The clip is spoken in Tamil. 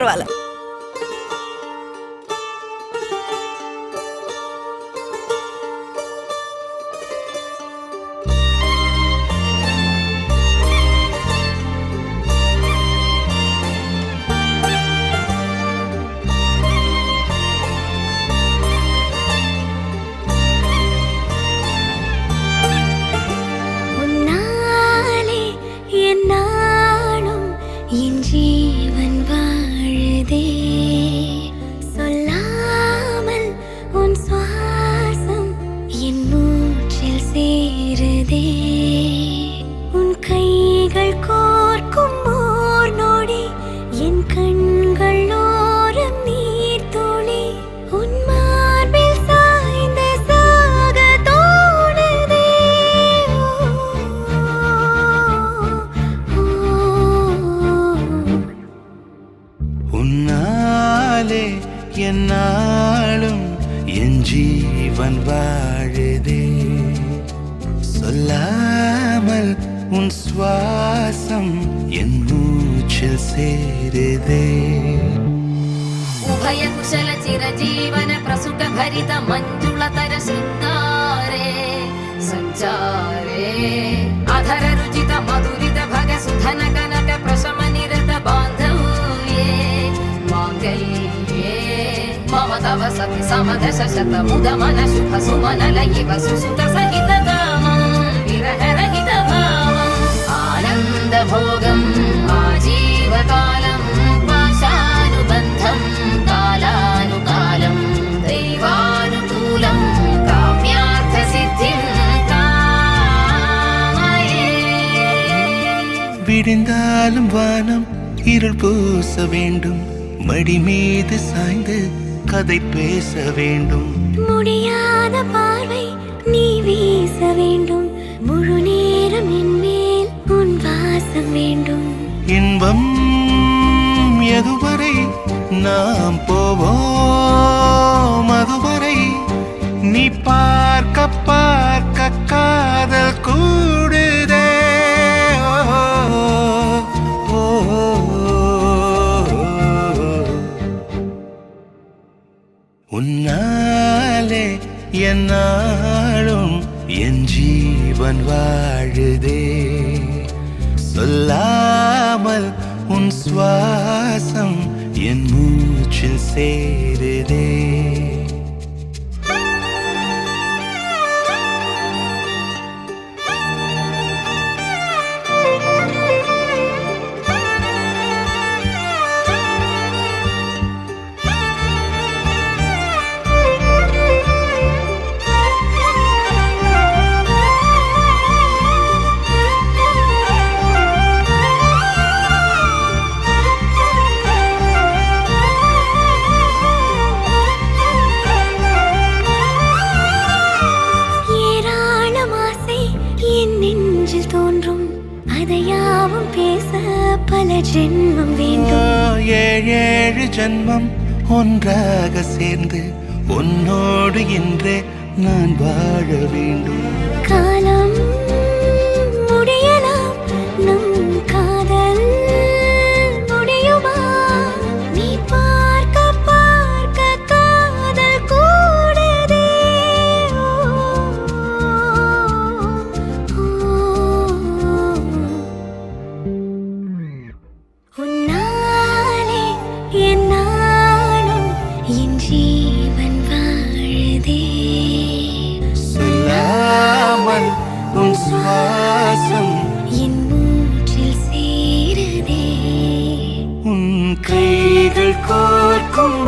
பரவாயில்ல. உன்னாலே என்னாலும் என் ஜீவன் வாழுதே, சொல்லாமல் உன் சுவாசம் என் மூச்சில் சேருதே. உபய குஷல சிரஜீவன பிரசுக பரித மஞ்சுளதர சிங்காரே சஞ்சாரே அதர ருஜித மதுரித भग सुधन कनक प्रशम निरत बांधव्ये मांगल्ये मम तव सति समदश शत मुद मन शुभ सुमन लयिव सुसुत सहित कामं विरह रहित भावं आनंद भोगं आजीवकालं पाशानुबन्धं कालानुकालं दैवानुकूलं काम्यार्थ सिद्धिं விடிந்தாலும் வானம் இருள் பூச வேண்டும், மடி மீது சாய்ந்து கதை பேச வேண்டும். முடியாத பார்வை நீ வீச வேண்டும், முழு நேரம் என் மேல் உன் வாசம் வேண்டும். இன்பம் எதுவரை நாம் போவோம், அதுவரை நீ பார்க்க பார்க்க காதல் கூடுதே. உன்னாலே என்னாலும் என் ஜீவன் வாழுதே, சொல்லாமல் உன் சுவாசம் என் மூச்சில் சேருதே. அதையாவும் பேச பல ஜென்மம் வேண்டும், ஏழேழு ஜென்மம் ஒன்றாக சேர்ந்து உன்னோடு இன்றே நான் வாழ வேண்டும். காலம் முடியலாம், நம் காதல் முடியுமா? நீ பார்க்க பார்க்க காதல் கூடுதே. உன்னாலே என்னாலும் என் ஜீவன் வாழுதே, சொல்லாமல் உன் சுவாசம் என் மூச்சில் சேருதே. உன் கைகள் கோர்க்கும்